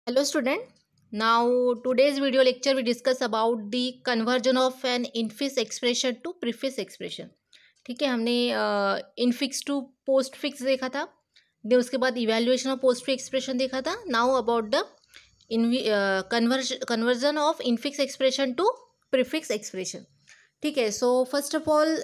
Hello student. Now today's video lecture we discuss about the conversion of an infix expression to prefix expression. ठीक है, हमने infix to post fix देखा था, then उसके बाद evaluation of post fix expression देखा था. Now about the conversion of infix expression to prefix expression. ठीक है, so first of all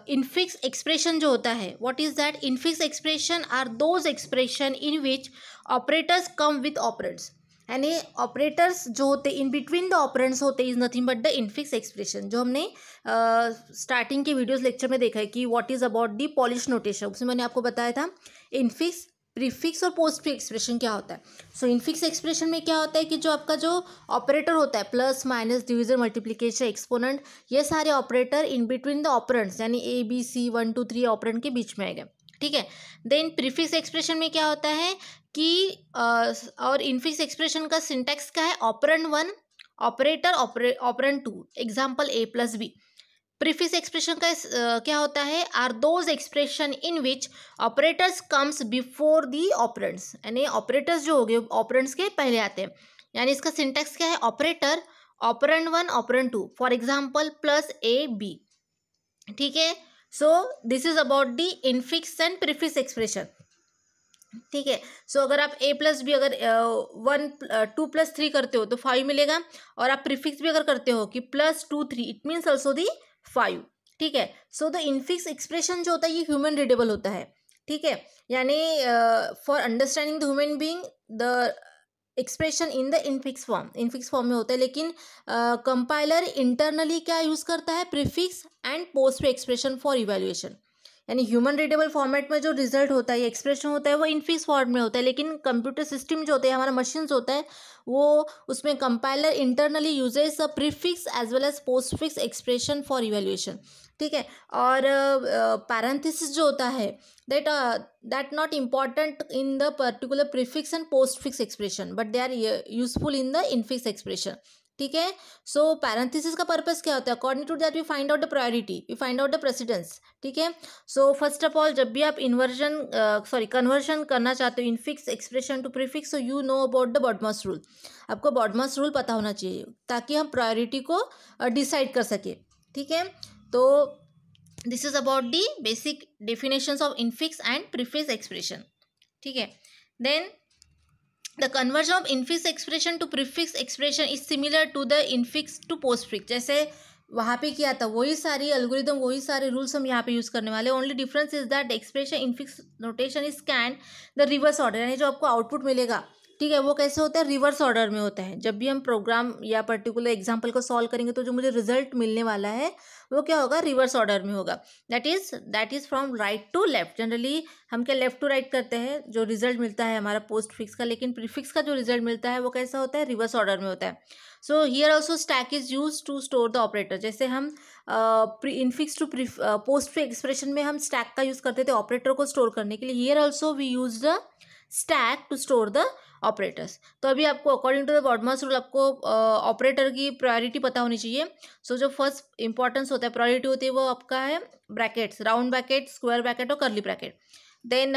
infix expression जो होता है, what is that? Infix expression are those expressions in which operators come with operands. यानी operators जो होते in between the operands होते is nothing but the infix expression, जो हमने starting के वीडियोस लेक्चर में देखा है कि what is about the polish notation. उसमें मैंने आपको बताया था इनफिक्स, प्रीफिक्स और पोस्ट फिक्स एक्सप्रेशन क्या होता है. सो इनफिक्स एक्सप्रेशन में क्या होता है कि जो आपका जो ऑपरेटर होता है, plus minus division multiplication exponent, ये सारे operator in between the operands यानी ए बी सी 1 2 3 ऑपरेंड के बीच में आएगा. ठीक है. देन प्रीफिक्स एक्सप्रेशन में क्या होता है कि और इनफिक्स एक्सप्रेशन का सिंटैक्स क्या है? Operand 1 operator operand 2, example A plus B. Prefix expression का क्या होता है? Are those expressions in which operators comes before the operands, यानी ऑपरेटर्स जो हो गए ऑपरेंड्स के पहले आते हैं. यानी इसका सिंटैक्स क्या है? Operator operand 1 operand 2, for example plus A B. ठीक है. So this is about the infix and prefix expression. ठीक है. सो अगर आप a प्लस बी अगर 2 प्लस 3 करते हो तो 5 मिलेगा, और आप प्रीफिक्स भी अगर करते हो कि plus 2 3, it means also the 5. ठीक है. सो द इनफिक्स एक्सप्रेशन जो होता है ये ह्यूमन रीडेबल होता है. ठीक है. यानी for understanding the human being the expression in the infix form में होता है, लेकिन कंपाइलर इंटरनली क्या यूज़ करता है? Prefix and post expression for evaluation. यानी ह्यूमन रीडेबल फॉर्मेट में जो रिजल्ट होता है, एक्सप्रेशन होता है, वो इनफिक्स फॉर्म में होता है, लेकिन कंप्यूटर सिस्टम जो होता है, हमारा मशीन्स होता है, वो उसमें compiler internally uses a prefix as well as post fix expression for evaluation. ठीक है. और पैरेंथेसिस जो होता है that not important in the particular prefix and post fix expression, but they are useful in the infix expression. ठीक है. So parenthesis का purpose क्या होता है? According to that we find out the priority, we find out the precedence. ठीक है. So first of all जब भी आप कन्वर्जन करना चाहते हो infix expression to prefix, so you know about the BODMAS rule. आपको बॉडमास रूल पता होना चाहिए ताकि हम प्रायोरिटी को डिसाइड कर सके. ठीक है. तो this is about the basic definitions of infix and prefix expression. ठीक है. Then the conversion of infix expression to prefix expression is similar to the infix to postfix. जैसे वहाँ पे किया था वही सारी एल्गोरिदम, वही सारे रूल्स हम यहाँ पे यूज़ करने वाले. Only difference is that expression infix notation is scan the reverse order, यानी जो आपको आउटपुट मिलेगा, ठीक है, वो कैसे होता है? रिवर्स ऑर्डर में होता है. जब भी हम प्रोग्राम या पर्टिकुलर एग्जाम्पल को सॉल्व करेंगे तो जो मुझे रिजल्ट मिलने वाला है वो क्या होगा? रिवर्स ऑर्डर में होगा. That is from right to left. Generally हम क्या लेफ्ट टू राइट करते हैं जो रिजल्ट मिलता है हमारा पोस्ट फिक्स का, लेकिन प्रीफिक्स का जो रिजल्ट मिलता है वो कैसा होता है? रिवर्स ऑर्डर में होता है. So here also stack is use to store the operator. जैसे हम infix to post fix expression में हम स्टैक का यूज करते थे ऑपरेटर को स्टोर करने के लिए. Here also we use the stack to store the operators. तो अभी आपको according to the BODMAS rule आपको ऑपरेटर की प्रायोरिटी पता होनी चाहिए. सो जो फर्स्ट इंपॉर्टेंस होता है, प्रायोरिटी होती है, वो आपका है brackets, round bracket, square bracket और कर्ली ब्रैकेट. देन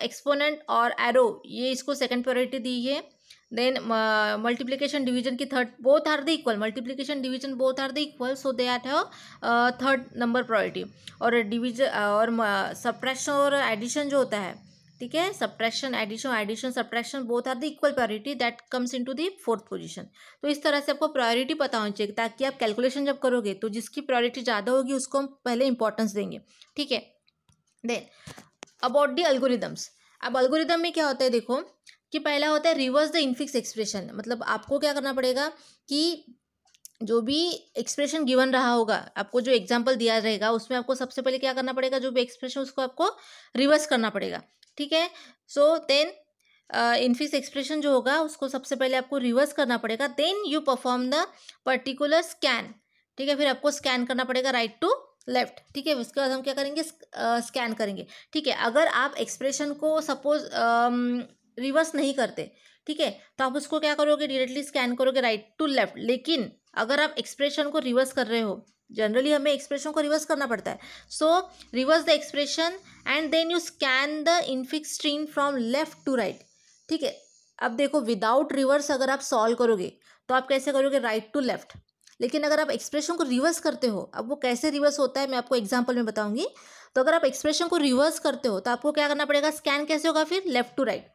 एक्सपोनेंट और एरो, ये इसको सेकंड प्रायोरिटी दी है. देन मल्टीप्लिकेशन डिवीजन की third, both are the equal, multiplication division both are the equal, so they are have third number priority. और division और subtraction और एडिशन जो होता है, ठीक है, subtraction addition subtraction both are the equal priority, that comes into the fourth position. तो इस तरह से आपको प्रायोरिटी पता होनी चाहिए ताकि आप कैलकुलेशन जब करोगे तो जिसकी प्रायोरिटी ज़्यादा होगी उसको हम पहले इंपॉर्टेंस देंगे. ठीक है. Then about the algorithms. अब एल्गोरिदम में क्या होता है? देखो कि पहला होता है रिवर्स द इनफिक्स एक्सप्रेशन. मतलब आपको क्या करना पड़ेगा कि जो भी एक्सप्रेशन गिवन रहा होगा, आपको जो एग्जाम्पल दिया रहेगा उसमें आपको सबसे पहले क्या करना पड़ेगा? जो भी एक्सप्रेशन उसको आपको रिवर्स करना पड़ेगा. ठीक है. सो देन इनफिक्स एक्सप्रेशन जो होगा उसको सबसे पहले आपको रिवर्स करना पड़ेगा. Then you perform the particular scan. ठीक है. फिर आपको स्कैन करना पड़ेगा राइट टू लेफ्ट. ठीक है. उसके बाद हम क्या करेंगे? स्कैन करेंगे. ठीक है. अगर आप एक्सप्रेशन को सपोज रिवर्स नहीं करते, ठीक है, तो आप उसको क्या करोगे? डायरेक्टली स्कैन करोगे राइट टू लेफ्ट. लेकिन अगर आप एक्सप्रेशन को रिवर्स कर रहे हो, जनरली हमें एक्सप्रेशन को रिवर्स करना पड़ता है. So reverse the expression and then you scan the infix stream from left to right. ठीक है. अब देखो विदाउट रिवर्स अगर आप सॉल्व करोगे तो आप कैसे करोगे, राइट टू लेफ्ट। लेकिन अगर आप एक्सप्रेशन को रिवर्स करते हो, अब वो कैसे रिवर्स होता है मैं आपको एग्जांपल में बताऊंगी। तो अगर आप एक्सप्रेशन को रिवर्स करते हो तो आपको क्या करना पड़ेगा, स्कैन कैसे होगा फिर, लेफ्ट टू राइट।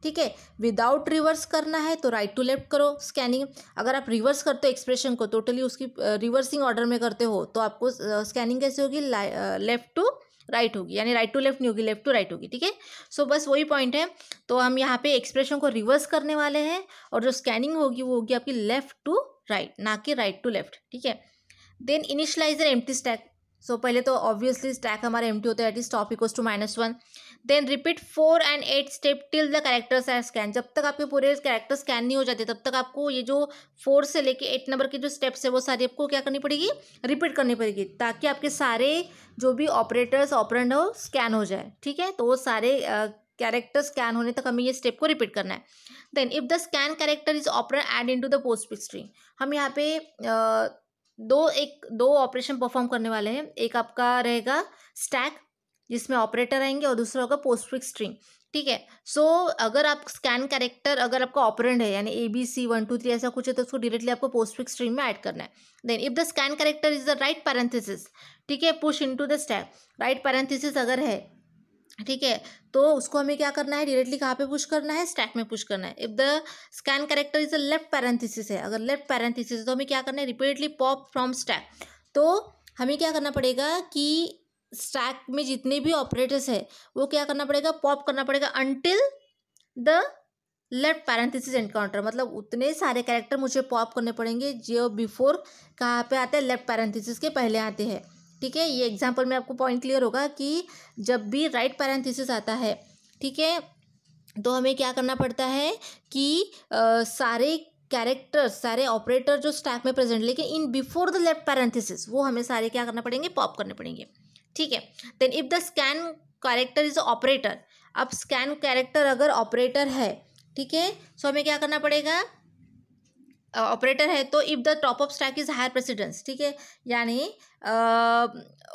ठीक है, विदाउट रिवर्स करना है तो राइट टू लेफ्ट करो स्कैनिंग। अगर आप रिवर्स करते हो एक्सप्रेशन को, टोटली उसकी रिवर्सिंग ऑर्डर में करते हो, तो आपको स्कैनिंग कैसे होगी, लेफ्ट टू राइट होगी, यानी राइट टू लेफ्ट नहीं होगी, लेफ्ट टू राइट होगी। ठीक है, सो बस वही पॉइंट है। तो हम यहाँ पे एक्सप्रेशन को रिवर्स करने वाले हैं और जो स्कैनिंग होगी वो होगी आपकी लेफ्ट टू राइट, ना कि राइट टू लेफ्ट। ठीक है, then initialize an empty stack. So पहले तो ऑब्वियसली स्टैक हमारा एम्प्टी होता है, that is top equals to -1। Then repeat 4 and 8 step till the characters are scan. जब तक आपके पूरे कैरेक्टर स्कैन नहीं हो जाते तब तक आपको ये जो 4 से लेके 8 नंबर के जो स्टेप्स है वो सारी आपको क्या करनी पड़ेगी, रिपीट करनी पड़ेगी, ताकि आपके सारे जो भी ऑपरेटर्स ऑपरेंड हो स्कैन हो जाए। ठीक है, तो वो सारे कैरेक्टर स्कैन होने तक हमें ये स्टेप को रिपीट करना है। Then if the scan character is operand add into the postfix string. हम यहाँ पे दो ऑपरेशन परफॉर्म करने वाले हैं। एक आपका रहेगा स्टैक जिसमें ऑपरेटर आएंगे और दूसरा होगा पोस्टफिक्स स्ट्रिंग। ठीक है, सो अगर आप स्कैन कैरेक्टर अगर आपका ऑपरेंड है यानी ABC 1 2 3 ऐसा कुछ है तो उसको डायरेक्टली आपको पोस्टफिक्स स्ट्रिंग में ऐड करना है। Then if the scan character is the right parenthesis, ठीक है, push into the stack. Right parenthesis अगर है, ठीक है, तो उसको हमें क्या करना है, डायरेक्टली कहाँ पे पुश करना है, स्टैक में पुश करना है। If the scan character is a left parenthesis है, अगर लेफ्ट पैरेंथेसिस है तो हमें क्या करना है, रिपीटेडली पॉप फ्रॉम स्टैक। तो हमें क्या करना पड़ेगा कि स्टैक में जितने भी ऑपरेटर्स है वो क्या करना पड़ेगा, पॉप करना पड़ेगा until the left parenthesis encounter. मतलब उतने सारे कैरेक्टर मुझे पॉप करने पड़ेंगे जो बिफोर कहाँ पे आते हैं, लेफ्ट पैरेंथेसिस के पहले आते हैं। ठीक है, ये एग्जांपल में आपको पॉइंट क्लियर होगा कि जब भी राइट पैरेंथेसिस आता है, ठीक है, तो हमें क्या करना पड़ता है कि सारे कैरेक्टर्स सारे ऑपरेटर जो स्टैक में प्रेजेंट लेकिन in before the left parenthesis वो हमें सारे क्या करना पड़ेंगे, पॉप करने पड़ेंगे। ठीक है, then if the scan character is operator. अब स्कैन कैरेक्टर अगर ऑपरेटर है, ठीक है, सो हमें क्या करना पड़ेगा, ऑपरेटर है तो if the top of stack is higher precedence. ठीक है, यानी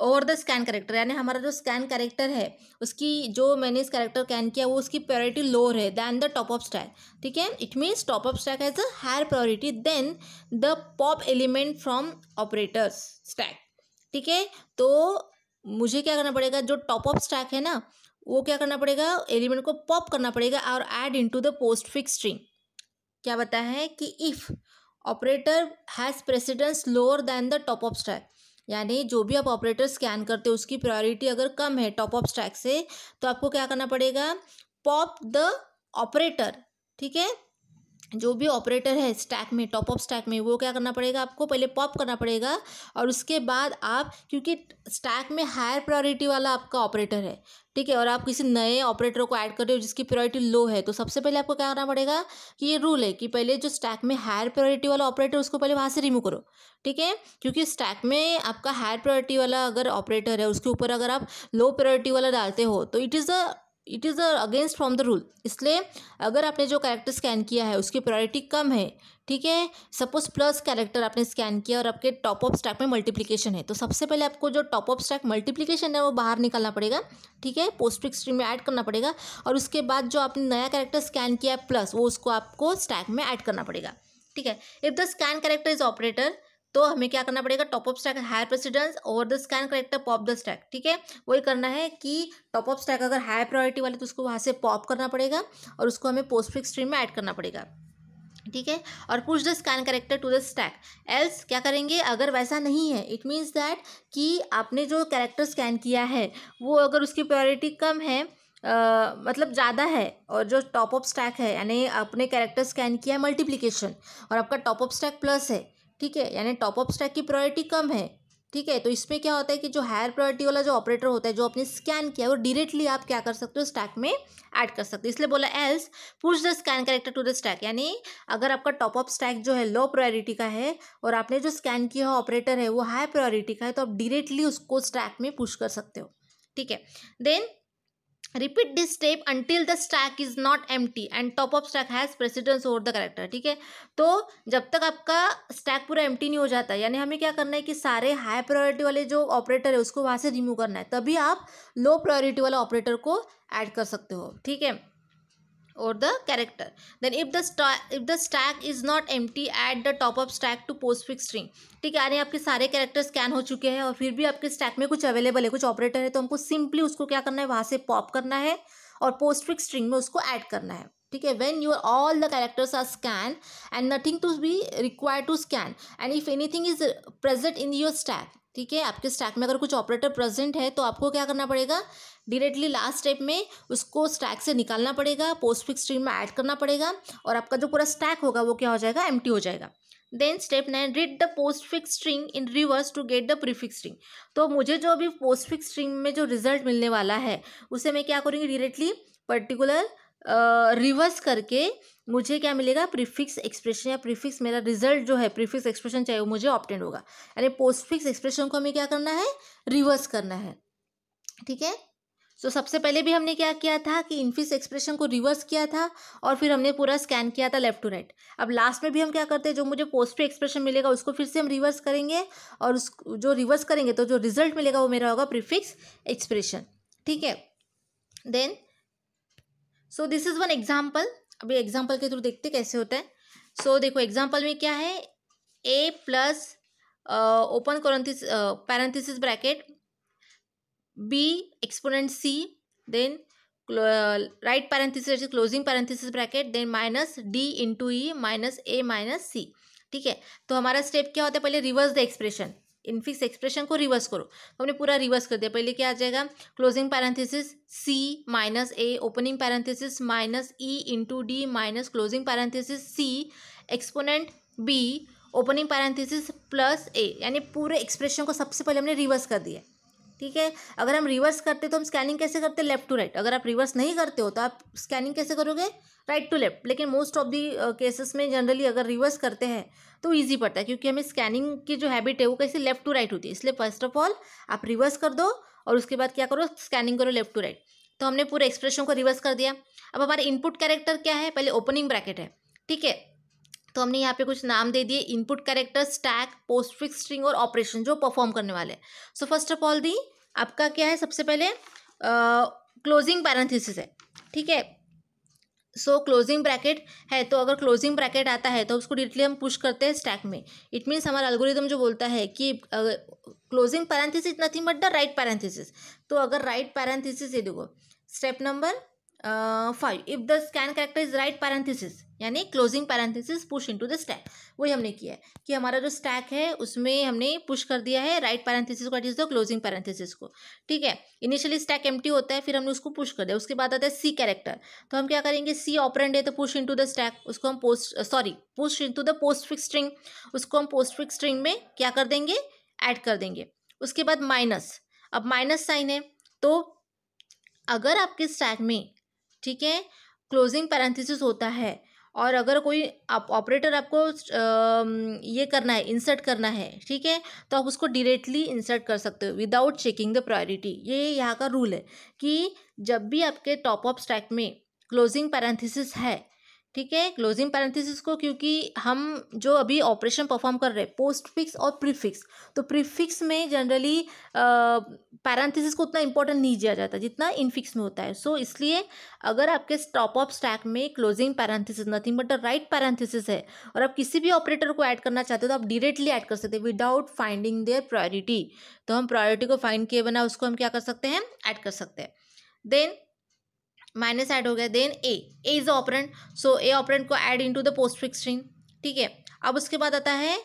ओवर द स्कैन कैरेक्टर, यानी हमारा जो स्कैन कैरेक्टर है उसकी जो मैंने इस कैरेक्टर स्कैन किया वो उसकी प्रायोरिटी लोअर है than the top of stack. ठीक है, it means top of stack has a higher priority then the pop element from operators stack. ठीक है, तो मुझे क्या करना पड़ेगा, जो टॉप ऑफ स्टैक है ना वो क्या करना पड़ेगा, एलिमेंट को पॉप करना पड़ेगा और add into the postfix string. क्या बताया है कि if operator has precedence lower than the top of stack, यानी जो भी आप ऑपरेटर स्कैन करते हो उसकी प्रायोरिटी अगर कम है टॉप ऑफ स्टैक से तो आपको क्या करना पड़ेगा, पॉप द ऑपरेटर। ठीक है, जो भी ऑपरेटर है स्टैक में टॉप ऑफ स्टैक में वो क्या करना पड़ेगा, आपको पहले पॉप करना पड़ेगा और उसके बाद आप, क्योंकि स्टैक में हायर प्रायोरिटी वाला आपका ऑपरेटर है, ठीक है, और आप किसी नए ऑपरेटर को ऐड कर रहे हो जिसकी प्रायोरिटी लो है, तो सबसे पहले आपको क्या करना पड़ेगा कि ये रूल है कि पहले जो स्टैक में हायर प्रायोरिटी वाला ऑपरेटर उसको पहले वहाँ से रिमूव करो। ठीक है, क्योंकि स्टैक में आपका हायर प्रायोरिटी वाला अगर ऑपरेटर है उसके ऊपर अगर आप लो प्रायोरिटी वाला डालते हो तो it is against from the rule. इसलिए अगर आपने जो कैरेक्टर स्कैन किया है उसकी प्रायोरिटी कम है, ठीक है, सपोज प्लस कैरेक्टर आपने स्कैन किया और आपके टॉप ऑफ स्टैक में मल्टीप्लिकेशन है, तो सबसे पहले आपको जो टॉप ऑफ स्टैक मल्टीप्लिकेशन है वो बाहर निकालना पड़ेगा। ठीक है, पोस्टफिक्स स्ट्रिंग में ऐड करना पड़ेगा और उसके बाद जो आपने नया कैरेक्टर स्कैन किया है प्लस वो उसको आपको स्टैक में ऐड करना पड़ेगा। ठीक है, if the scan character is operator तो हमें क्या करना पड़ेगा, top of stack higher precedence over the scan character pop the stack. ठीक है, वही करना है कि टॉप ऑफ स्टैक अगर हायर प्रायोरिटी वाले तो उसको वहाँ से पॉप करना पड़ेगा और उसको हमें पोस्टफिक्स स्ट्रिंग में ऐड करना पड़ेगा। ठीक है, और push the scan character to the stack. Else क्या करेंगे, अगर वैसा नहीं है इट मीन्स दैट कि आपने जो कैरेक्टर स्कैन किया है वो अगर उसकी प्रायोरिटी कम है, मतलब ज़्यादा है, और जो टॉप ऑफ स्टैक है यानी आपने कैरेक्टर स्कैन किया है मल्टीप्लिकेशन और आपका टॉप ऑफ स्टैक प्लस है, ठीक है, यानी टॉप ऑफ स्टैक की प्रायोरिटी कम है। ठीक है, तो इसमें क्या होता है कि जो हायर प्रायोरिटी वाला जो ऑपरेटर होता है जो आपने स्कैन किया है वो डायरेक्टली आप क्या कर सकते हो, स्टैक में ऐड कर सकते हो। इसलिए बोला else push the scan character to the stack, यानी अगर आपका टॉप ऑफ स्टैक जो है लो प्रायोरिटी का है और आपने जो स्कैन किया हुआ ऑपरेटर है वो हाई प्रायोरिटी का है तो आप डायरेक्टली उसको स्टैक में पुश कर सकते हो। ठीक है, then repeat this step until the stack is not empty and top of stack has precedence over the character. ठीक है, तो जब तक आपका स्टैक पूरा एम्प्टी नहीं हो जाता, यानी हमें क्या करना है कि सारे हाई प्रायोरिटी वाले जो ऑपरेटर है उसको वहाँ से रिमूव करना है, तभी आप लो प्रायोरिटी वाला ऑपरेटर को ऐड कर सकते हो। ठीक है, or the character. Then if the stack is not empty, add the top up stack to postfix string. ठीक है, यानी आपके सारे कैरेक्टर स्कैन हो चुके हैं और फिर भी आपके स्टैक में कुछ अवेलेबल है, कुछ ऑपरेटर है, तो हमको सिंपली उसको क्या करना है, वहाँ से पॉप करना है और postfix string में उसको ऐड करना है. ठीक है, when your all the characters are scanned and nothing to be required to scan, and if anything is present in your stack, ठीक है, आपके स्टैक में अगर कुछ ऑपरेटर प्रेजेंट है तो आपको क्या करना पड़ेगा, डायरेक्टली लास्ट स्टेप में उसको स्टैक से निकालना पड़ेगा, postfix string में ऐड करना पड़ेगा और आपका जो पूरा स्टैक होगा वो क्या हो जाएगा, एम्प्टी हो जाएगा. Then step 9, read the postfix string in reverse to get the prefix string. तो मुझे जो अभी postfix string में जो रिजल्ट मिलने वाला है उसे मैं क्या करूँगी, डायरेक्टली पर्टिकुलर रिवर्स करके मुझे क्या मिलेगा, प्रीफिक्स एक्सप्रेशन या प्रीफिक्स, मेरा रिजल्ट जो है प्रीफिक्स एक्सप्रेशन चाहिए वो मुझे ऑब्टेन होगा. यानी पोस्टफिक्स एक्सप्रेशन को हमें क्या करना है, रिवर्स करना है. ठीक है, सो सबसे पहले भी हमने क्या किया था कि इनफिक्स एक्सप्रेशन को रिवर्स किया था और फिर हमने पूरा स्कैन किया था लेफ्ट टू राइट. अब लास्ट में भी हम क्या करते हैं, जो मुझे पोस्टफिक्स एक्सप्रेशन मिलेगा उसको फिर से हम रिवर्स करेंगे और उस जो रिवर्स करेंगे तो जो रिजल्ट मिलेगा वो मेरा होगा प्रीफिक्स एक्सप्रेशन. ठीक है, then so this is one example. अभी एग्जाम्पल के थ्रू देखते कैसे होता है. सो देखो एग्जाम्पल में क्या है, A plus open parenthesis bracket B exponent C, then right parenthesis closing parenthesis bracket, then minus D into E minus A minus C. ठीक है, तो हमारा स्टेप क्या होता है, पहले reverse the expression, infix expression को रिवर्स करो. तो हमने पूरा रिवर्स कर दिया. पहले क्या आ जाएगा, closing parenthesis C minus A, opening parenthesis minus E into D minus closing parenthesis C, exponent B, opening parenthesis plus A. यानी पूरे एक्सप्रेशन को सबसे पहले हमने रिवर्स कर दिया. ठीक है, अगर हम रिवर्स करते तो हम स्कैनिंग कैसे करते, लेफ्ट टू राइट. अगर आप रिवर्स नहीं करते हो तो आप स्कैनिंग कैसे करोगे, राइट टू लेफ्ट. लेकिन मोस्ट ऑफ दी केसेस में जनरली अगर रिवर्स करते हैं तो ईजी पड़ता है, क्योंकि हमें स्कैनिंग की जो हैबिट है वो कैसे लेफ्ट टू राइट होती है. इसलिए फर्स्ट ऑफ ऑल आप रिवर्स कर दो और उसके बाद क्या करो, स्कैनिंग करो लेफ्ट टू राइट. तो हमने पूरे एक्सप्रेशन को रिवर्स कर दिया. अब हमारे इनपुट कैरेक्टर क्या है, पहले ओपनिंग ब्रैकेट है. ठीक है, तो हमने यहाँ पे कुछ नाम दे दिए, input character, stack, postfix string और ऑपरेशन जो परफॉर्म करने वाले. सो फर्स्ट ऑफ ऑल दी आपका क्या है, सबसे पहले क्लोजिंग पैरेंथेसिस है. ठीक है, सो क्लोजिंग ब्रैकेट है, तो अगर क्लोजिंग ब्रैकेट आता है तो उसको डायरेक्टली हम पुश करते हैं स्टैक में. इट मीन्स हमारा एल्गोरिदम जो बोलता है कि closing parenthesis nothing but the right parenthesis. तो अगर राइट पैरेंथेसिस, ये देखो step number 5, if the scan character is right parenthesis, यानी closing parenthesis push into the stack. वही हमने किया है कि हमारा जो स्टैक है उसमें हमने पुश कर दिया है राइट पैरेंथेसिस को, इज द क्लोजिंग पैरेंथेसिस को. ठीक है, इनिशियली स्टैक एम्प्टी होता है, फिर हमने उसको पुश कर दिया. उसके बाद आता है सी कैरेक्टर, तो हम क्या करेंगे, सी ऑपरेंड है तो पुश इनटू द स्टैक, उसको हम push into the postfix string, उसको हम पोस्टफिक्स स्ट्रिंग में क्या कर देंगे, ऐड कर देंगे. उसके बाद माइनस, अब माइनस साइन है, तो अगर आपके स्टैक में, ठीक है, क्लोजिंग पैरेंथेसिस होता है और अगर कोई ऑपरेटर आपको ये करना है, इंसर्ट करना है, ठीक है, तो आप उसको डायरेक्टली इंसर्ट कर सकते हो विदाउट चेकिंग द प्रायोरिटी. ये यहाँ का रूल है कि जब भी आपके टॉप ऑफ स्टैक में क्लोजिंग पैरेंथेसिस है, ठीक है, क्लोजिंग पैरेंथेसिस को, क्योंकि हम जो अभी ऑपरेशन परफॉर्म कर रहे हैं पोस्टफिक्स और प्रीफिक्स, तो प्रीफिक्स में जनरली पैरेंथेसिस को उतना इंपॉर्टेंट नहीं दिया जाता जितना इनफिक्स में होता है. सो इसलिए अगर आपके टॉप ऑफ स्टैक में closing parenthesis nothing but the right parenthesis है और आप किसी भी ऑपरेटर को ऐड करना चाहते हो तो आप डायरेक्टली ऐड कर सकते हैं विदाउट फाइंडिंग देयर प्रायोरिटी. तो हम प्रायोरिटी को फाइंड किए बिना उसको हम क्या कर सकते हैं, ऐड कर सकते हैं. देन माइनस ऐड हो गया. Then A is operand, so A operand को add into the postfix string. ठीक है, अब उसके बाद आता है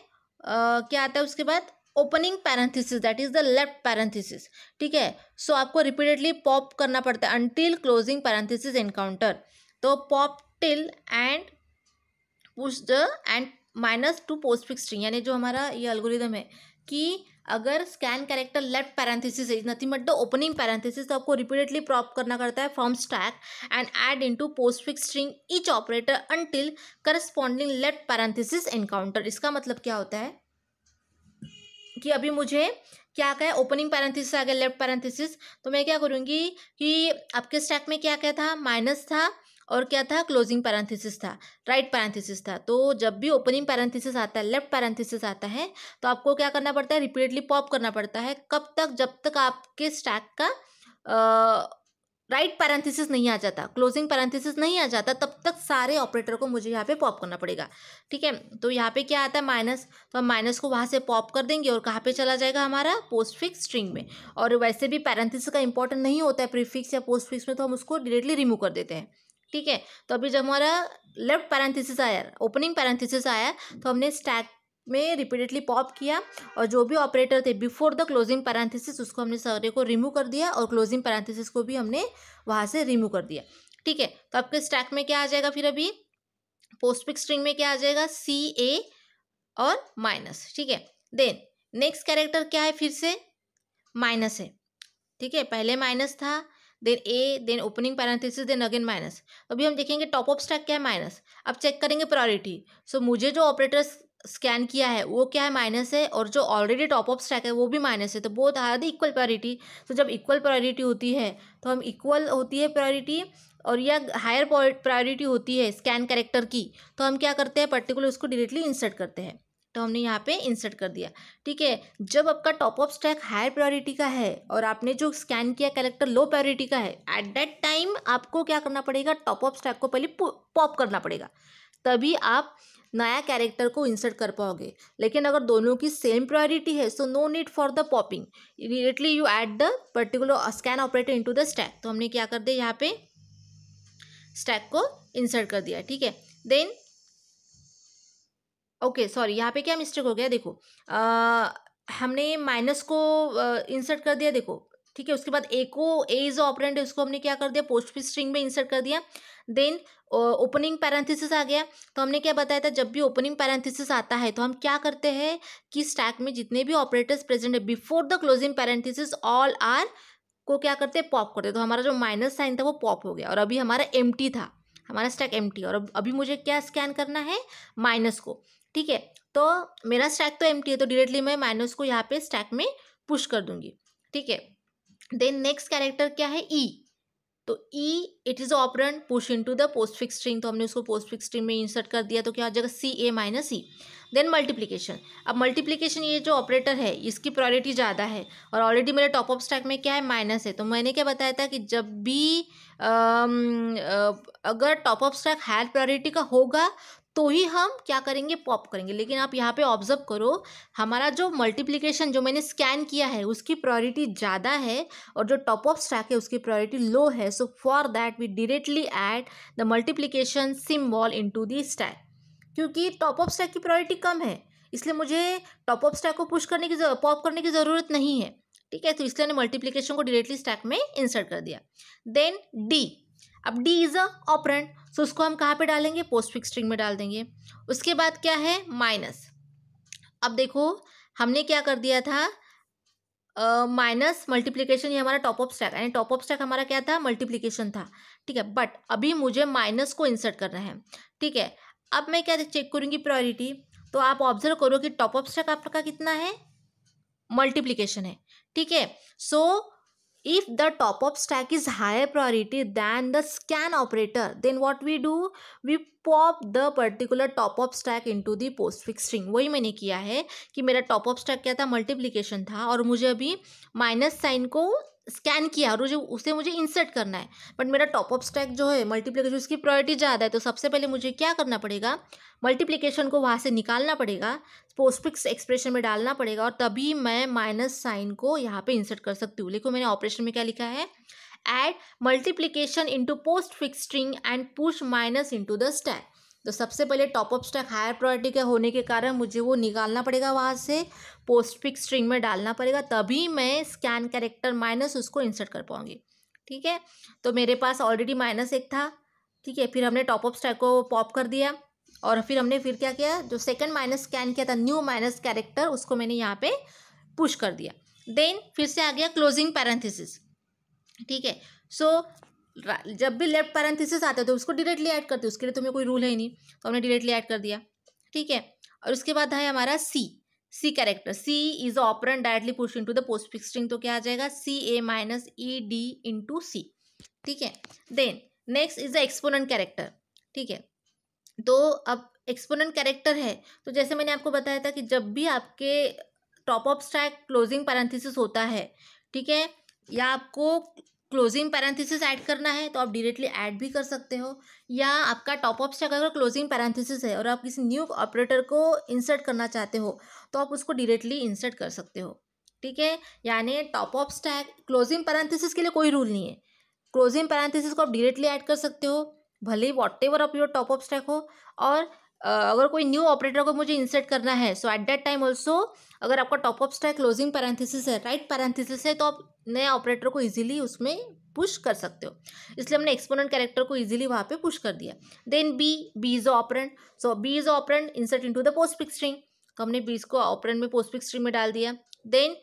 क्या आता है उसके बाद, opening parenthesis, that is the left parenthesis. ठीक है, सो आपको रिपीटेडली पॉप करना पड़ता है अंटिल क्लोजिंग पैरेंथेसिस एनकाउंटर. तो pop till and push the end minus two postfix string. यानी जो हमारा ये एल्गोरिदम है कि अगर scan character left parenthesis is nothing but the opening parenthesis, तो आपको रिपीटेडली प्रॉप करना करता है from stack and add into postfix string each operator until corresponding left parenthesis encounter. इसका मतलब क्या होता है कि अभी मुझे क्या क्या है, ओपनिंग पैरेंथेसिस आ गया, लेफ्ट पैरेंथेसिस, तो मैं क्या करूँगी कि आपके स्टैक में क्या क्या था, माइनस था और क्या था, क्लोजिंग पैरेंथेसिस था, राइट पैरेंथेसिस था. तो जब भी ओपनिंग पैरेंथेसिस आता है, लेफ्ट पैरेंथेसिस आता है, तो आपको क्या करना पड़ता है, रिपीटेडली पॉप करना पड़ता है. कब तक, जब तक आपके स्टैक का राइट पैरेंथेसिस नहीं आ जाता, क्लोजिंग पैरेंथेसिस नहीं आ जाता, तब तक सारे ऑपरेटर को मुझे यहाँ पे पॉप करना पड़ेगा। ठीक है, तो यहाँ पे क्या आता है माइनस, तो हम माइनस को वहाँ से पॉप कर देंगे और कहाँ पे चला जाएगा हमारा पोस्टफिक्स स्ट्रिंग में। और वैसे भी पैरेंथेसिस का इंपॉर्टेंट नहीं होता है प्रीफिक्स या पोस्टफिक्स में, तो हम उसको डायरेक्टली रिमूव कर देते हैं। ठीक है, तो अभी जब हमारा लेफ्ट पैरेंथेसिस आया, ओपनिंग पैरेंथेसिस आया, तो हमने स्टैक में रिपीटेडली पॉप किया और जो भी ऑपरेटर थे बिफोर द क्लोजिंग पैरेंथेसिस उसको हमने सारे को रिमूव कर दिया और क्लोजिंग पैरेंथेसिस को भी हमने वहाँ से रिमूव कर दिया। ठीक है, तो आपके स्टैक में क्या आ जाएगा, फिर अभी पोस्टफिक्स स्ट्रिंग में क्या आ जाएगा, सी ए और माइनस। ठीक है, देन नेक्स्ट कैरेक्टर क्या है, फिर से माइनस है। ठीक है, पहले माइनस था, then A, then opening parenthesis, then again minus. अभी हम देखेंगे टॉप ऑफ स्टैक क्या है, माइनस। अब चेक करेंगे प्रायोरिटी। सो मुझे जो ऑपरेटर स्कैन किया है वो क्या है, माइनस है, और जो ऑलरेडी टॉप ऑफ स्टैक है वो भी माइनस है, तो both are the equal priority. तो जब इक्वल प्रायोरिटी होती है तो हम इक्वल होती है प्रायोरिटी और या हायर प्रायोरिटी होती है स्कैन कैरेक्टर की, तो हम क्या करते हैं, पर्टिकुलर उसको डायरेक्टली इंसर्ट करते हैं। तो हमने यहाँ पे इंसर्ट कर दिया। ठीक है, जब आपका top of stack higher priority का है और आपने जो स्कैन किया कैरेक्टर लो प्रायोरिटी का है, एट दैट टाइम आपको क्या करना पड़ेगा, टॉप ऑफ स्टैक को पहले पॉप करना पड़ेगा, तभी आप नया कैरेक्टर को इंसर्ट कर पाओगे। लेकिन अगर दोनों की सेम प्रायोरिटी है, so no need for the popping, immediately you add the particular scan operator into the stack. तो हमने क्या कर दिया, यहाँ पे स्टैक को इंसर्ट कर दिया। ठीक है, देन ओके सॉरी, यहाँ पे क्या मिस्टेक हो गया, देखो हमने माइनस को इंसर्ट कर दिया, देखो। ठीक है, उसके बाद ए को, ए इज ऑपरेंड है, उसको हमने क्या कर दिया, पोस्टफिक्स स्ट्रिंग में इंसर्ट कर दिया। देन ओपनिंग पैरेंथेसिस आ गया, तो हमने क्या बताया था, जब भी ओपनिंग पैरेंथेसिस आता है तो हम क्या करते हैं कि स्टैक में जितने भी ऑपरेटर्स प्रेजेंट है before the closing parenthesis all are को क्या करते हैं, पॉप करते हैं। तो हमारा जो माइनस साइन था वो पॉप हो गया और अभी हमारा एम्प्टी था, हमारा स्टैक एम्प्टी, और अभी मुझे क्या स्कैन करना है, माइनस को। ठीक है, तो मेरा स्टैक तो एम्प्टी है, तो डायरेक्टली मैं माइनस को यहाँ पे स्टैक में पुश कर दूंगी। ठीक है, देन नेक्स्ट कैरेक्टर क्या है, ई। तो E it is operand push into the postfix string, तो हमने उसको पोस्टफिक्स स्ट्रिंग में इंसर्ट कर दिया, तो क्या हो जाएगा, C A minus E. Then multiplication. अब मल्टीप्लिकेशन ये जो ऑपरेटर है इसकी प्रायोरिटी ज़्यादा है और ऑलरेडी मेरे टॉप ऑफ स्टैक में क्या है, माइनस है। तो मैंने क्या बताया था कि जब भी अगर top of stack higher priority का होगा तो ही हम क्या करेंगे, पॉप करेंगे। लेकिन आप यहाँ पे ऑब्जर्व करो, हमारा जो मल्टीप्लिकेशन जो मैंने स्कैन किया है उसकी प्रायोरिटी ज़्यादा है और जो टॉप ऑफ स्टैक है उसकी प्रायोरिटी लो है। So for that we directly add the multiplication symbol into the stack, क्योंकि टॉप ऑफ स्टैक की प्रायोरिटी कम है, इसलिए मुझे टॉप ऑफ स्टैक को पुश करने की, पॉप करने की ज़रूरत नहीं है। ठीक है, तो इसलिए मैंने मल्टीप्लिकेशन को डायरेक्टली स्टैक में इंसर्ट कर दिया। Then D. अब D is a operand, so उसको हम कहाँ पे डालेंगे, पोस्टफिक्स स्ट्रिंग में डाल देंगे। उसके बाद क्या है, माइनस। अब देखो हमने क्या कर दिया था, माइनस मल्टीप्लिकेशन, ये हमारा टॉप ऑफ स्टैक, यानी टॉप ऑफ स्टैक हमारा क्या था, मल्टीप्लिकेशन था। ठीक है, बट अभी मुझे माइनस को इंसर्ट करना है। ठीक है, अब मैं क्या चेक करूँगी, प्रायोरिटी। तो आप ऑब्जर्व करो कि टॉप ऑफ स्टैक आपका कितना है, मल्टीप्लिकेशन है। ठीक है, सो if the top of stack is higher priority than the scan operator, then what we do, we pop the particular top of stack into the postfix string। वही मैंने किया है कि मेरा top of stack क्या था, मल्टीप्लिकेशन था और मुझे अभी माइनस साइन को स्कैन किया और उसे मुझे इंसर्ट करना है। बट मेरा टॉप ऑफ स्टैक जो है मल्टीप्लिकेशन, उसकी प्रायोरिटी ज़्यादा है, तो सबसे पहले मुझे क्या करना पड़ेगा, मल्टीप्लिकेशन को वहाँ से निकालना पड़ेगा, पोस्टफिक्स एक्सप्रेशन में डालना पड़ेगा और तभी मैं माइनस साइन को यहाँ पे इंसर्ट कर सकती हूँ। देखो मैंने ऑपरेशन में क्या लिखा है, add multiplication into postfix string and push minus into the stack. तो सबसे पहले top of stack higher priority का होने के कारण मुझे वो निकालना पड़ेगा, वहाँ से पोस्टफिक्स स्ट्रिंग में डालना पड़ेगा, तभी मैं स्कैन कैरेक्टर माइनस उसको इंसर्ट कर पाऊंगी। ठीक है, तो मेरे पास ऑलरेडी माइनस एक था। ठीक है, फिर हमने टॉप ऑफ स्टैक को पॉप कर दिया और फिर क्या किया, जो सेकंड माइनस स्कैन किया था, न्यू माइनस कैरेक्टर, उसको मैंने यहाँ पे पुश कर दिया। देन फिर से आ गया क्लोजिंग पैरेंथेसिस। ठीक है, सो जब भी लेफ्ट पैरेंथेसिस आता है तो उसको डायरेक्टली ऐड करते, उसके लिए तुम्हें कोई रूल है ही नहीं, तो हमने डायरेक्टली ऐड कर दिया। ठीक है, और उसके बाद है हमारा C character, C is operand directly push into the postfix string, तो क्या आ जाएगा, C A minus E D into C. ठीक है, then next is the exponent character. ठीक है, तो अब एक्सपोनेंट कैरेक्टर है, तो जैसे मैंने आपको बताया था कि जब भी आपके top of stack closing parenthesis होता है, ठीक है, या आपको क्लोजिंग पैरेंथेसिस ऐड करना है तो आप डायरेक्टली ऐड भी कर सकते हो, या आपका टॉप ऑफ स्टैक अगर क्लोजिंग पैरेंथेसिस है और आप किसी न्यू ऑपरेटर को इंसर्ट करना चाहते हो तो आप उसको डायरेक्टली इंसर्ट कर सकते हो। ठीक है, यानी top of stack closing parenthesis के लिए कोई रूल नहीं है, क्लोजिंग पैरेंथेसिस को आप डायरेक्टली ऐड कर सकते हो भले ही whatever of your top of stack हो। और अगर कोई न्यू ऑपरेटर को मुझे इंसर्ट करना है सो एट दैट टाइम ऑल्सो अगर आपका top of stack closing parenthesis है, राइट पैरेंथेसिस है, तो आप नए ऑपरेटर को इजीली उसमें पुश कर सकते हो। इसलिए हमने एक्सपोनेंट कैरेक्टर को इजीली वहाँ पे पुश कर दिया। Then B is operand, so B is operand insert into the postfix string, तो हमने बी को ऑपरेंड में पोस्टफिक्स स्ट्रिंग में डाल दिया। देन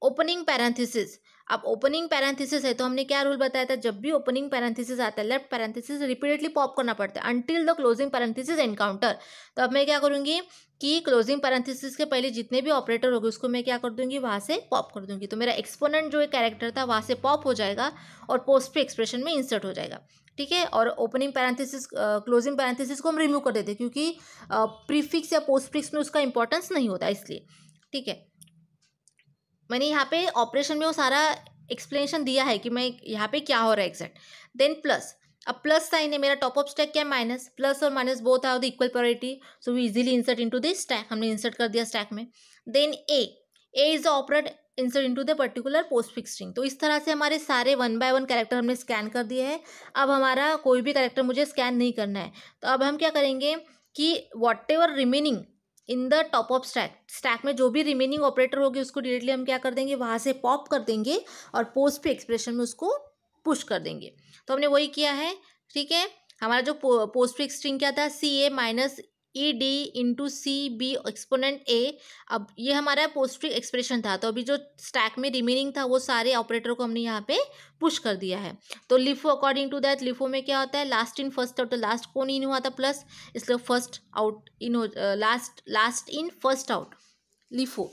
ओपनिंग पैरेंथेसिस, अब ओपनिंग पैरेंथेसिस है तो हमने क्या रूल बताया था, जब भी ओपनिंग पैरेंथेसिस आता है लेफ्ट पैरेंथेसिस रिपीटेडली पॉप करना पड़ता है until the closing parenthesis encounter. तो अब मैं क्या करूँगी कि क्लोजिंग पैरेंथेसिस के पहले जितने भी ऑपरेटर होंगे उसको मैं क्या कर दूंगी, वहाँ से पॉप कर दूंगी, तो मेरा एक्सपोनेंट जो एक कैरेक्टर था वहाँ से पॉप हो जाएगा और पोस्ट पे एक्सप्रेशन में इंसर्ट हो जाएगा। ठीक है, और ओपनिंग पैरेंथेसिस क्लोजिंग पैरेंथेसिस को हम रिमूव कर देते क्योंकि प्रीफिक्स या पोस्टफिक्स में उसका इंपॉर्टेंस नहीं होता इसलिए। ठीक है, मैंने यहाँ पे ऑपरेशन में वो सारा एक्सप्लेनेशन दिया है कि मैं यहाँ पे क्या हो रहा है एग्जैक्ट। देन प्लस, अब प्लस साइन है, मेरा टॉप ऑफ स्टैक क्या है माइनस, प्लस और minus both are the equal priority, so we easily insert into this stack, हमने इंसर्ट कर दिया स्टैक में। Then A is the operate insert into the particular postfix string. तो इस तरह से हमारे सारे 1 बाय 1 कैरेक्टर हमने स्कैन कर दिए हैं। अब हमारा कोई भी कैरेक्टर मुझे स्कैन नहीं करना है, तो अब हम क्या करेंगे कि what ever remaining in the top of stack में जो भी रिमेनिंग ऑपरेटर होगी उसको डायरेक्टली हम क्या कर देंगे, वहाँ से पॉप कर देंगे और पोस्ट पे एक्सप्रेशन में उसको पुश कर देंगे। तो हमने वही किया है। ठीक है, हमारा जो पोस्ट पे स्ट्रिंग क्या था, C A minus E D into C B exponent A. अब ये हमारा पोस्ट पे एक्सप्रेशन था, तो अभी जो स्टैक में रिमेनिंग था वो सारे ऑपरेटर को हमने यहाँ पे पुश कर दिया है। तो LIFO according to that, LIFO में क्या होता है, लास्ट इन फर्स्ट आउट, तो लास्ट कौन इन हुआ था प्लस, इसलिए फर्स्ट आउट इन हो, last in first out LIFO.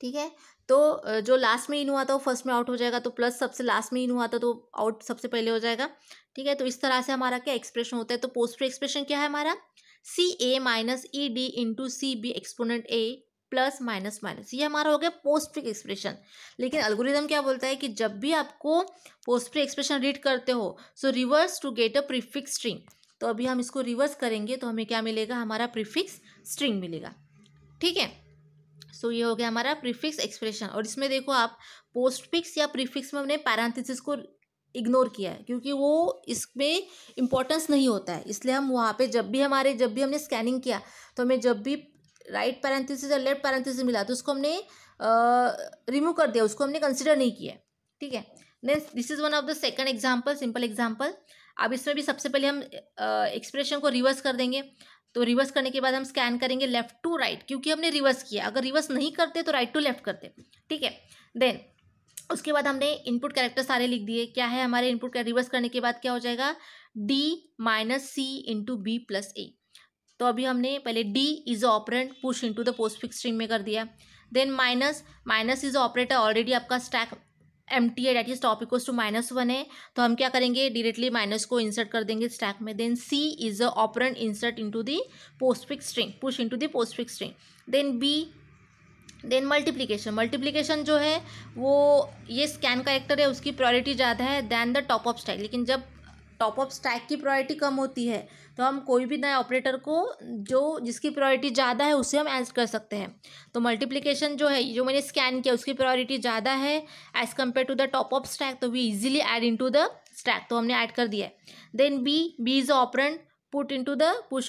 ठीक है, तो जो लास्ट में इन हुआ था वो फर्स्ट में आउट हो जाएगा, तो प्लस सबसे लास्ट में इन हुआ था तो आउट सबसे पहले हो जाएगा। ठीक है, तो इस तरह से हमारा क्या एक्सप्रेशन होता है। तो पोस्ट पे एक्सप्रेशन क्या है हमारा, C A minus E D into C B exponent A plus minus minus, ये हमारा हो गया पोस्ट फिक्स एक्सप्रेशन। लेकिन एल्गोरिथम क्या बोलता है कि जब भी आपको पोस्ट फिक्स एक्सप्रेशन रीड करते हो so reverse to get a prefix string. तो अभी हम इसको रिवर्स करेंगे तो हमें क्या मिलेगा, हमारा प्रीफिक्स स्ट्रिंग मिलेगा। ठीक है, सो ये हो गया हमारा प्रीफिक्स एक्सप्रेशन। और इसमें देखो आप पोस्टफिक्स या प्रीफिक्स में हमने पैरेंथेसिस को इग्नोर किया है क्योंकि वो इसमें इंपॉर्टेंस नहीं होता है, इसलिए हम वहाँ पे जब भी हमने स्कैनिंग किया तो हमें जब भी राइट पैरेंथेसिस या लेफ्ट पैरेंथेसिस मिला तो उसको हमने रिमूव कर दिया, उसको हमने कंसिडर नहीं किया। ठीक है, then this is one of the second example, simple example. अब इसमें भी सबसे पहले हम एक्सप्रेशन को रिवर्स कर देंगे, तो रिवर्स करने के बाद हम स्कैन करेंगे लेफ्ट टू राइट क्योंकि हमने रिवर्स किया, अगर रिवर्स नहीं करते तो राइट टू लेफ्ट करते। ठीक है, देन उसके बाद हमने इनपुट कैरेक्टर सारे लिख दिए। क्या है हमारे इनपुट का, रिवर्स करने के बाद क्या हो जाएगा, D minus C into B plus A. तो अभी हमने पहले D is operand push into the postfix string में कर दिया। Then minus is operator, already आपका स्टैक एम्प्टी है, that is top equals to -1 है, तो हम क्या करेंगे डायरेक्टली माइनस को इंसर्ट कर देंगे स्टैक में। Then C is a operand insert into the postfix string, push into the postfix string. Then B, then multiplication जो है वो ये स्कैन कैरेक्टर है उसकी प्रायोरिटी ज़्यादा है than the top of stack, लेकिन जब टॉप ऑफ स्टैक की प्रायोरिटी कम होती है तो हम कोई भी नए ऑपरेटर को जो जिसकी प्रायोरिटी ज़्यादा है उसे हम ऐड कर सकते हैं। तो मल्टीप्लिकेशन जो है जो मैंने स्कैन किया उसकी प्रायोरिटी ज़्यादा है as compare to the top of stack, तो we easily add into the stack, तो हमने ऐड कर दिया है। Then B is operand push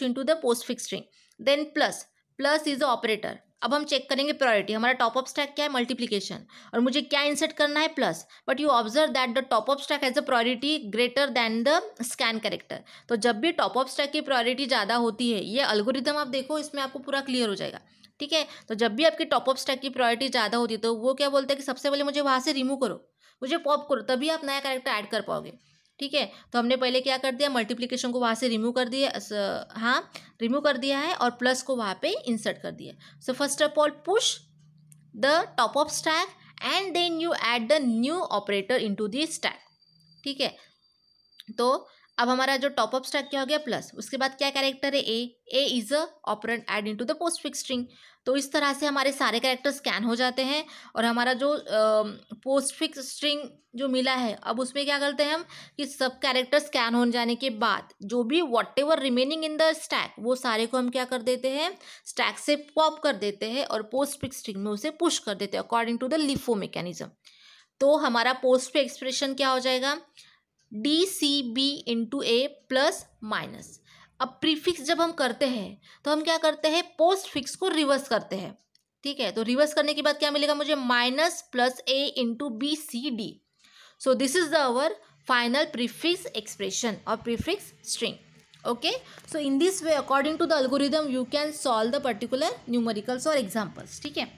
into the postfix string. Then plus is the operator. अब हम चेक करेंगे प्रायोरिटी, हमारा टॉप ऑफ स्टैक क्या है मल्टीप्लिकेशन और मुझे क्या इंसर्ट करना है plus, but you observe that the top of stack has a priority greater than the scan character. तो जब भी टॉप ऑफ स्टैक की प्रायोरिटी ज़्यादा होती है, ये एल्गोरिथम आप देखो इसमें आपको पूरा क्लियर हो जाएगा। ठीक है, तो जब भी आपकी टॉप ऑफ स्टैक की प्रायोरिटी ज़्यादा होती है तो वो क्या बोलता है कि सबसे पहले मुझे वहाँ से रिमूव करो, मुझे पॉप करो, तभी आप नया कैरेक्टर ऐड कर पाओगे। ठीक है, तो हमने पहले क्या कर दिया, मल्टीप्लिकेशन को वहाँ से रिमूव कर दिया, हाँ रिमूव कर दिया है और प्लस को वहाँ पे इंसर्ट कर दिया। So first of all push the top of stack and then you add the new operator into the stack. ठीक है, तो अब हमारा जो टॉप अप स्टैक क्या हो गया प्लस, उसके बाद क्या कैरेक्टर है A is a operand add into the postfix string. तो इस तरह से हमारे सारे कैरेक्टर स्कैन हो जाते हैं और हमारा जो पोस्ट फिक्स स्ट्रिंग जो मिला है, अब उसमें क्या करते हैं हम कि सब कैरेक्टर स्कैन हो जाने के बाद जो भी what ever remaining in the stack वो सारे को हम क्या कर देते हैं, स्टैक से पॉप कर देते हैं और पोस्ट फिक्स स्ट्रिंग में उसे पुश कर देते हैं according to the LIFO mechanism. तो हमारा पोस्ट फिक्स एक्सप्रेशन क्या हो जाएगा, D C B into A plus minus. अब प्रीफिक्स जब हम करते हैं तो हम क्या करते हैं, पोस्ट फिक्स को रिवर्स करते हैं। ठीक है, तो रिवर्स करने के बाद क्या मिलेगा मुझे, minus plus A into B C D. So this is the our final prefix expression और prefix string. Okay, so in this way according to the algorithm you can solve the particular numericals और examples. ठीक है,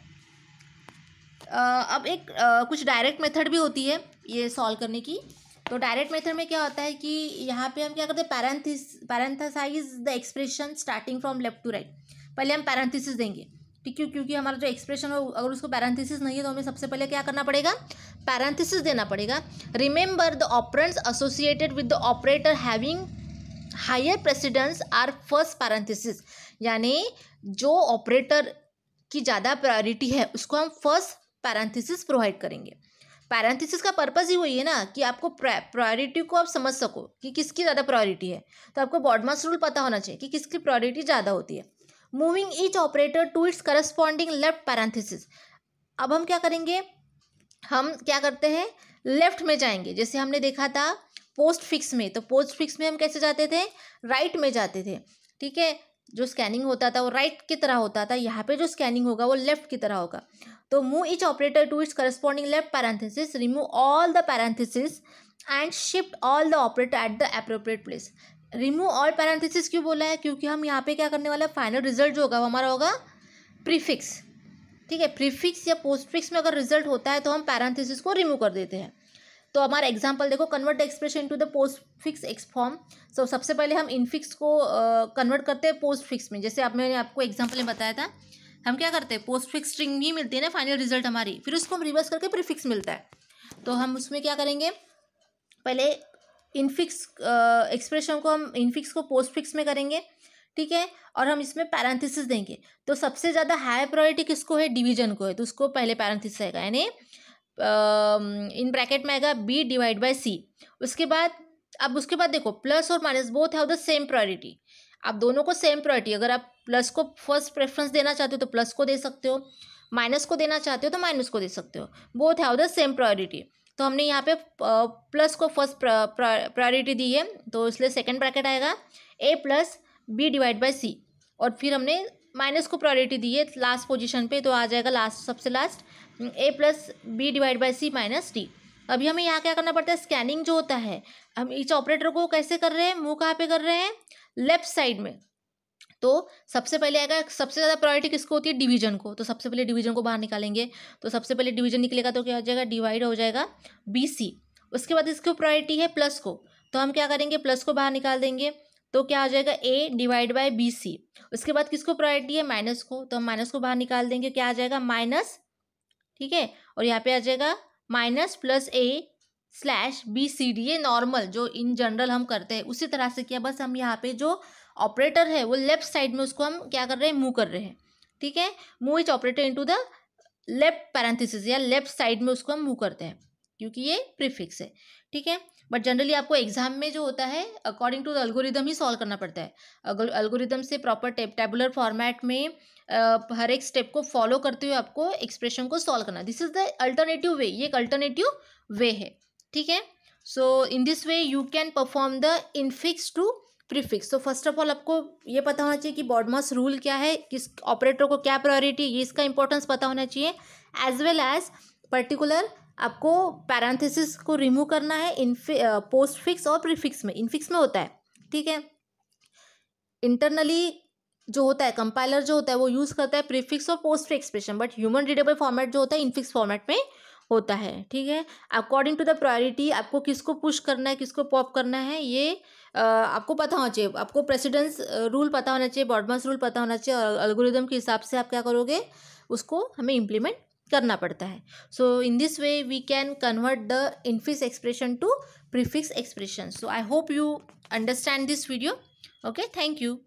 अब एक कुछ direct method भी होती है ये सॉल्व करने की। तो डायरेक्ट मेथड में क्या होता है कि यहाँ पे हम क्या करते हैं, parenthesize the expression starting from left to right. पहले हम पैरेंथेसिस देंगे, ठीक है, क्योंकि हमारा जो एक्सप्रेशन हो अगर उसको पैरेंथेसिस नहीं है तो हमें सबसे पहले क्या करना पड़ेगा, पैरेंथेसिस देना पड़ेगा। Remember the operands associated with the operator having higher precedence are first parenthesis, यानी जो ऑपरेटर की ज़्यादा प्रायोरिटी है उसको हम फर्स्ट पैरेंथेसिस प्रोवाइड करेंगे। पैरेंथेसिस का पर्पस ही वही है ना कि आपको प्रायोरिटी को आप समझ सको कि किसकी ज़्यादा प्रायोरिटी है। तो आपको बॉडमास रूल पता होना चाहिए कि किसकी प्रायोरिटी ज़्यादा होती है। Moving each operator to its corresponding left parenthesis. अब हम क्या करेंगे, हम क्या करते हैं, लेफ्ट में जाएंगे। जैसे हमने देखा था पोस्ट फिक्स में, तो पोस्ट फिक्स में हम कैसे जाते थे, राइट में जाते थे। ठीक है, जो स्कैनिंग होता था वो राइट की तरह होता था, यहाँ पे जो स्कैनिंग होगा वो लेफ्ट की तरह होगा। तो move each operator to its corresponding left parenthesis, remove all the parenthesis and shift all the operator at the appropriate place. Remove all parenthesis क्यों बोला है, क्योंकि हम यहाँ पे क्या करने वाला है, फाइनल रिजल्ट जो होगा वो हमारा होगा प्रीफिक्स। ठीक है, प्रीफिक्स या पोस्टफिक्स में अगर रिजल्ट होता है तो हम पैरेंथेसिस को रिमूव कर देते हैं। तो हमारा एग्जांपल देखो, convert the expression into the postfix x form. सो सबसे पहले हम इनफिक्स को कन्वर्ट करते हैं पोस्टफिक्स में। जैसे आप मैंने आपको एग्जांपल में बताया था, हम क्या करते हैं, पोस्टफिक्स स्ट्रिंग भी मिलती है ना फाइनल रिजल्ट हमारी, फिर उसको हम रिवर्स करके प्रीफिक्स मिलता है। तो हम उसमें क्या करेंगे, पहले इनफिक्स एक्सप्रेशन को हम इनफिक्स को पोस्टफिक्स में करेंगे। ठीक है, और हम इसमें पैरेंथेसिस देंगे। तो सबसे ज़्यादा हाई प्रायोरिटी किसको है, डिवीजन को है, तो उसको पहले पैरेंथेसिस आएगा, यानी इन ब्रैकेट में आएगा बी डिवाइड बाय सी। उसके बाद अब उसके बाद देखो, प्लस और minus both have the same priority. आप दोनों को सेम प्रायोरिटी, अगर आप प्लस को फर्स्ट प्रेफरेंस देना चाहते हो तो प्लस को दे सकते हो, माइनस को देना चाहते हो तो माइनस को दे सकते हो। Both have the same priority. तो हमने यहाँ पे प्लस को फर्स्ट प्रायोरिटी दी है, तो इसलिए सेकंड ब्रैकेट आएगा ए प्लस बी डिवाइड बाय सी। और फिर हमने माइनस को प्रायोरिटी दी है लास्ट पोजीशन पे, तो आ जाएगा लास्ट, सबसे last A plus B divide by C minus D. अभी हमें यहाँ क्या करना पड़ता है, स्कैनिंग जो होता है हम इस ऑपरेटर को कैसे कर रहे हैं, मूव कहाँ पे कर रहे हैं, लेफ्ट साइड में। तो सबसे पहले आएगा, सबसे ज़्यादा प्रायोरिटी किसको होती है, डिवीजन को। तो सबसे पहले डिवीजन को बाहर निकालेंगे, तो सबसे पहले डिवीजन निकलेगा तो क्या हो जाएगा, डिवाइड हो जाएगा बी सी। उसके बाद इसको प्रायोरिटी है प्लस को, तो हम क्या करेंगे, प्लस को बाहर निकाल देंगे, तो क्या हो जाएगा ए डिवाइड बाय बी सी। उसके बाद किसको प्रायोरिटी है, माइनस को, तो हम माइनस को बाहर निकाल देंगे, क्या आ जाएगा, माइनस। ठीक है, और यहाँ पे आ जाएगा minus plus A slash B C D. ये नॉर्मल जो इन जनरल हम करते हैं उसी तरह से किया, बस हम यहाँ पे जो ऑपरेटर है वो लेफ्ट साइड में उसको हम क्या कर रहे हैं, मूव कर रहे हैं। ठीक है, move etch operator into the left parenthesis या लेफ्ट साइड में उसको हम मूव करते हैं क्योंकि ये प्रीफिक्स है। ठीक है, बट जनरली आपको एग्जाम में जो होता है अकॉर्डिंग टू द एल्गोरिदम ही सॉल्व करना पड़ता है। एल्गोरिदम से प्रॉपर टेबुलर फॉर्मेट में हर एक स्टेप को फॉलो करते हुए आपको एक्सप्रेशन को सॉल्व करना। This is the alternative way, ये एक अल्टरनेटिव वे है। ठीक है, so in this way you can perform the infix to prefix. तो फर्स्ट ऑफ ऑल आपको ये पता होना चाहिए कि बॉडमास रूल क्या है, किस ऑपरेटर को क्या प्रायोरिटी, ये इसका इंपॉर्टेंस पता होना चाहिए, एज वेल एज पर्टिकुलर आपको पैरेंथेसिस को रिमूव करना है पोस्ट फिक्स और प्रीफिक्स में। इनफिक्स में होता है, ठीक है, इंटरनली जो होता है कंपाइलर जो होता है वो यूज़ करता है प्रीफिक्स और post fix expression, but human readable format जो होता है इनफिक्स फॉर्मेट में होता है। ठीक है, अकॉर्डिंग टू द प्रायोरिटी आपको किसको पुश करना है, किसको पॉप करना है, ये आपको पता होना चाहिए। आपको प्रेसिडेंस रूल पता होना चाहिए, बॉडमास रूल पता होना चाहिए, और एल्गोरिदम के हिसाब से आप क्या करोगे, उसको हमें इम्प्लीमेंट करना पड़ता है। So in this way we can convert the infix expression to prefix expression. So I hope you understand this video. Okay, thank you.